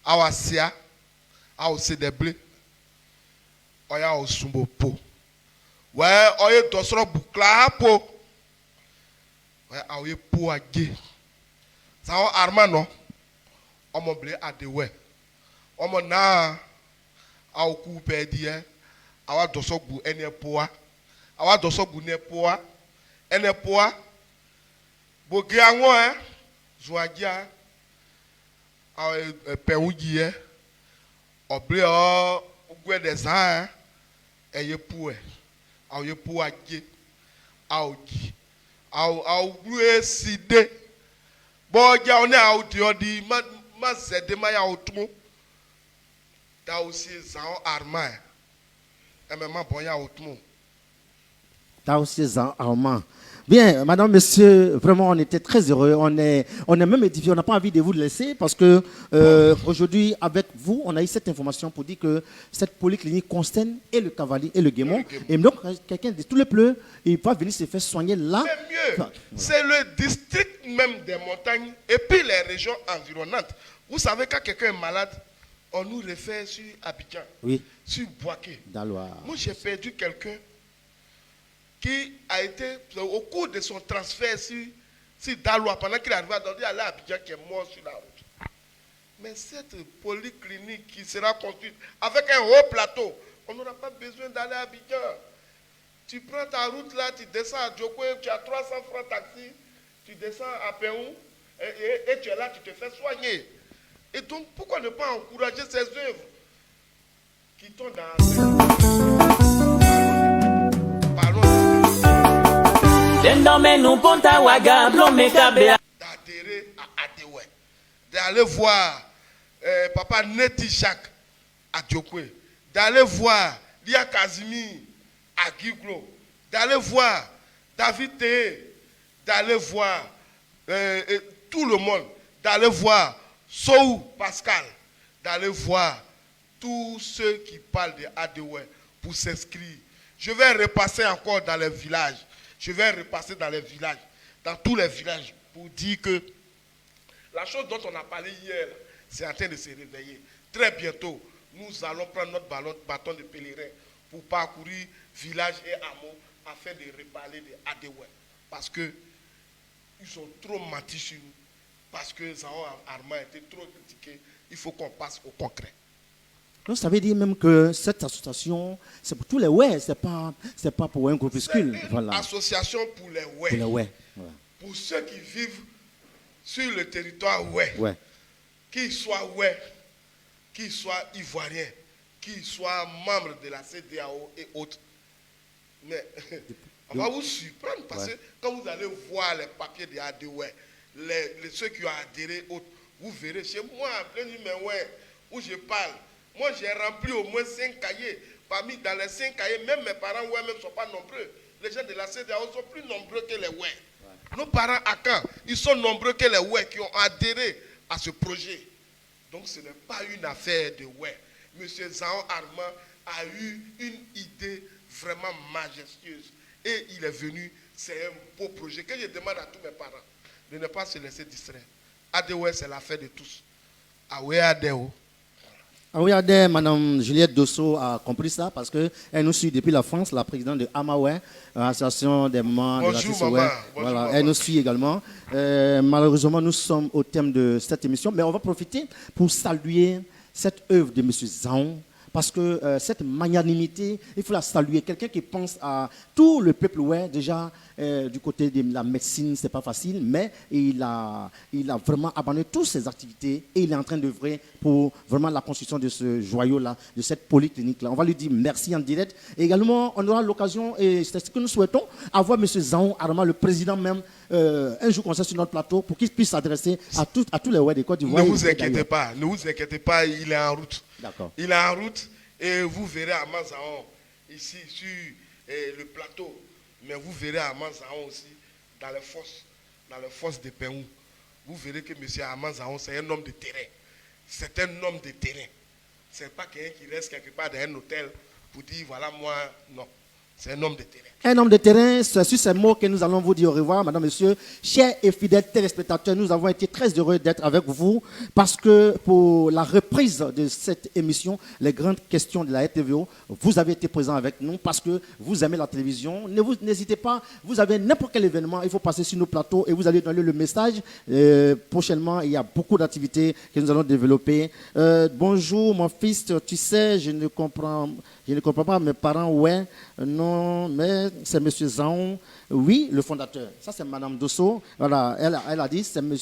awasia awose de blé oya osumbo po. Ouais, oye dosro bukla po. Ouais, oye po age. Ça on armano. Omo ble adewe. Omo na a ku pedi e. Awa dosro bu ene poa. Awa dosro bu ne poa. Ene poa. Bo ge anwo Zouadia a Péougie, Oblé, Ogwe des Arts, et Poué, a Pouagie, Audi, a Oué Sidé, Boya, on est à Audi, Mazé, Maya Outmo, t'as aussi Zan Armand, et même Boya Outmo. T'as aussi Zan Armand. Bien, madame, monsieur, vraiment, on était très heureux. On est même édifiés. On n'a pas envie de vous laisser parce que aujourd'hui, avec vous, on a eu cette information pour dire que cette polyclinique concerne et le Cavalier et le Guémon. Et donc, quelqu'un de tous les pleurs, il va venir se faire soigner là. C'est mieux. Voilà. C'est le district même des montagnes et puis les régions environnantes. Vous savez, quand quelqu'un est malade, on nous réfère sur Abidjan, oui, sur Boaké. Daloa. Moi, j'ai perdu quelqu'un qui a été, au cours de son transfert sur Daloa, pendant qu'il arrivait à Daloa, il à Abidjan, qui est mort sur la route. Mais cette polyclinique qui sera construite avec un haut plateau, on n'aura pas besoin d'aller à Abidjan. Tu prends ta route là, tu descends à Djokwe, tu as 300 francs taxi, tu descends à Péou, et tu es là, tu te fais soigner. Et donc, pourquoi ne pas encourager ces œuvres qui tombent dans... D'adhérer à Adéoué, d'aller voir Papa Neti Jacques à Djokwe, d'aller voir Lia Kazimi à Giglo, d'aller voir David Té, d'aller voir tout le monde, d'aller voir Sou Pascal, d'aller voir tous ceux qui parlent de Adéoué pour s'inscrire. Je vais repasser encore dans les villages. Je vais repasser dans les villages, dans tous les villages, pour dire que la chose dont on a parlé hier, c'est en train de se réveiller. Très bientôt, nous allons prendre notre bâton de pèlerin pour parcourir village et hameaux afin de reparler de Adéoué. Parce qu'ils sont trop mentis sur nous. Parce que Zahon Armand a été trop critiqué. Il faut qu'on passe au concret. Donc ça veut dire même que cette association, c'est pour tous les ouais, c'est pas pour un groupuscule. C'est une voilà. association pour les ouais. Pour les ouais. Voilà. Pour ceux qui vivent sur le territoire ouais. Ouais. Qu'ils soient ouais, qu'ils soient ivoiriens, qu'ils soient membres de la CEDEAO et autres. Mais on va vous surprendre parce que quand vous allez voir les papiers de Adéoué, ceux qui ont adhéré, autres, vous verrez chez moi, en plein numéro où je parle. Moi, j'ai rempli au moins 5 cahiers. Parmi dans les 5 cahiers, même mes parents ne sont pas nombreux. Les gens de la CEDEAO sont plus nombreux que les ouais. Ouais. Nos parents à Caen, ils sont nombreux que les ouais qui ont adhéré à ce projet. Donc, ce n'est pas une affaire de ouais. Monsieur Zahon Armand a eu une idée vraiment majestueuse. Et il est venu, c'est un beau projet que je demande à tous mes parents de ne pas se laisser distraire. Adéoué, c'est l'affaire de tous. Aoué Adéo. Ah oui, Madame Juliette Dosso a compris ça parce qu'elle nous suit depuis la France, la présidente de Amaoué, l'association des membres de la CCOE. Voilà, elle nous suit également. Malheureusement, nous sommes au thème de cette émission, mais on va profiter pour saluer cette œuvre de M. Zahon. Parce que cette magnanimité, il faut la saluer. Quelqu'un qui pense à tout le peuple, ouais, déjà, du côté de la médecine, c'est pas facile, mais il a vraiment abandonné toutes ses activités et il est en train d'œuvrer pour vraiment la construction de ce joyau-là, de cette polyclinique-là. On va lui dire merci en direct. Et également, on aura l'occasion, et c'est ce que nous souhaitons, avoir M. Zahon Armand, le président même, un jour comme ça sur notre plateau, pour qu'il puisse s'adresser à tous les ouais des Côte d'Ivoire. Ne vous inquiétez pas, il est en route. D'accord. Il est en route et vous verrez à Zahon ici sur le plateau. Mais vous verrez à Zahon aussi dans les fosses de Péou. Vous verrez que M. Armand Zahon, c'est un homme de terrain. C'est un homme de terrain. Ce n'est pas quelqu'un qui reste quelque part dans un hôtel pour dire voilà moi, non. C'est un homme de terrain. Un homme de terrain, c'est sur ces mots que nous allons vous dire au revoir, madame, monsieur. Chers et fidèles téléspectateurs, nous avons été très heureux d'être avec vous parce que pour la reprise de cette émission, les grandes questions de la RTVO, vous avez été présents avec nous parce que vous aimez la télévision. N'hésitez pas, vous avez n'importe quel événement, il faut passer sur nos plateaux et vous allez donner le message. Prochainement, il y a beaucoup d'activités que nous allons développer. Bonjour, mon fils, tu sais, je ne comprends pas mes parents, ouais, non, mais c'est M. Zaon, oui, le fondateur. Ça, c'est Mme Dosso. Voilà, elle a dit c'est M.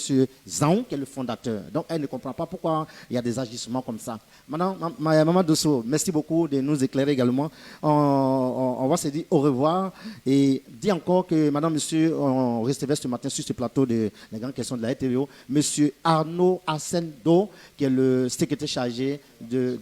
Zaon qui est le fondateur. Donc, elle ne comprend pas pourquoi il y a des agissements comme ça. Maman Dosso, merci beaucoup de nous éclairer également. On va se dire au revoir et dire encore que, madame, monsieur, on recevait ce matin sur ce plateau de les grandes questions de la RTVO, M. Arnaud Assendo, qui est le secrétaire chargé de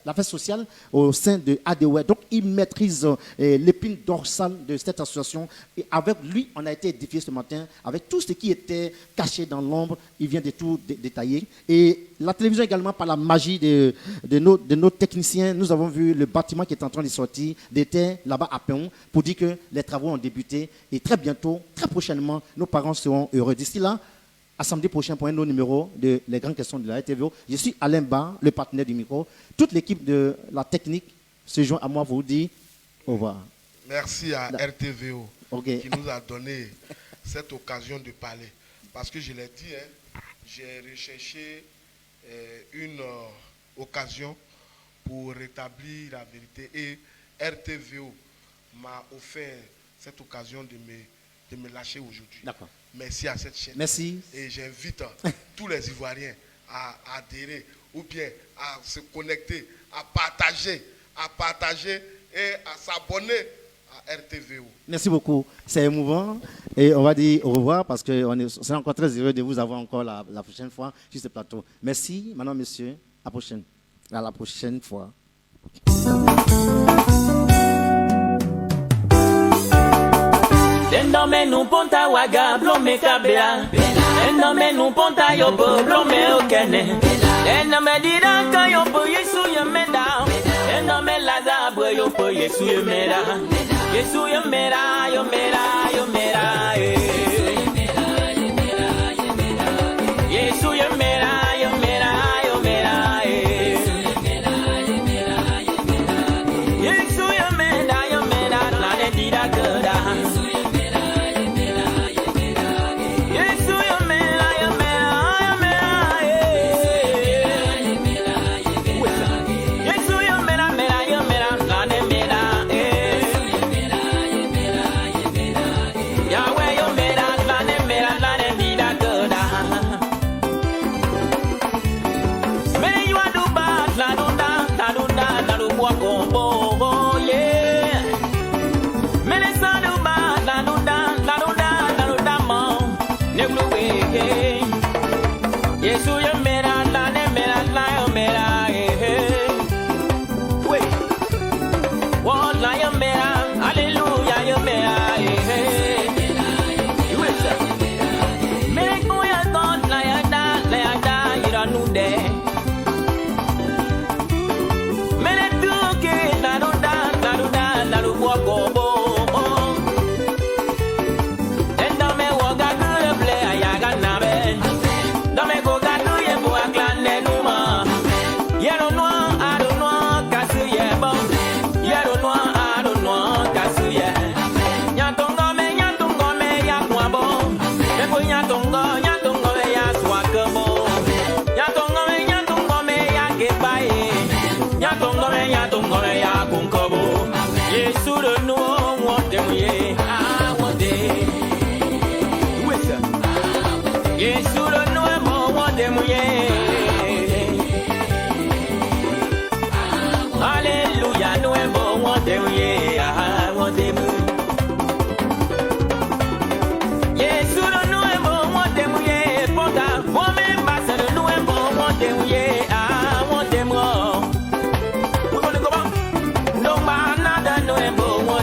l'affaire sociale au sein de ADOE. Donc, il maîtrise l'épine dorsale de cette association. Et avec lui, on a été édifié ce matin. Avec tout ce qui était caché dans l'ombre, il vient de tout détailler. Et la télévision également, par la magie de nos techniciens, nous avons vu le bâtiment qui est en train de sortir d'été là-bas à Péon pour dire que les travaux ont débuté. Et très bientôt, très prochainement, nos parents seront heureux. D'ici là, à samedi prochain pour un autre numéro de Les Grandes Questions de la RTVO. Je suis Alain Bar, le partenaire du micro. Toute l'équipe de la technique se joint à moi pour vous dire au revoir. Merci à RTVO qui nous a donné cette occasion de parler. Parce que je l'ai dit, j'ai recherché une occasion pour rétablir la vérité. Et RTVO m'a offert cette occasion de me lâcher aujourd'hui. D'accord. Merci à cette chaîne. Merci. Et j'invite tous les Ivoiriens à adhérer ou bien à se connecter, à partager et à s'abonner à RTVO. Merci beaucoup. C'est émouvant. Et on va dire au revoir parce qu'on est encore très heureux de vous avoir encore la prochaine fois sur ce plateau. Merci, madame, monsieur. À la prochaine. À la prochaine fois. Endome nu ponta waga blome kabea. Endome nu ponta yobo blome okene. Endome diraka yobo Yesu yemeda. Endome lazabre yobo Yesu yemeda. Yesu yemeda yomeda yomeda. Yesu yemeda yomeda yomeda. Yesu yemeda yomeda la de diraka.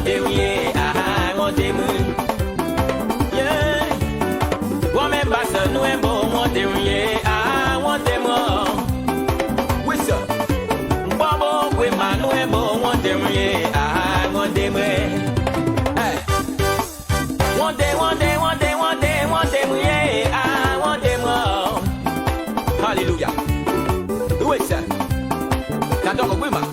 They Alléluia. Oui, ça. T'adores, oui, ma.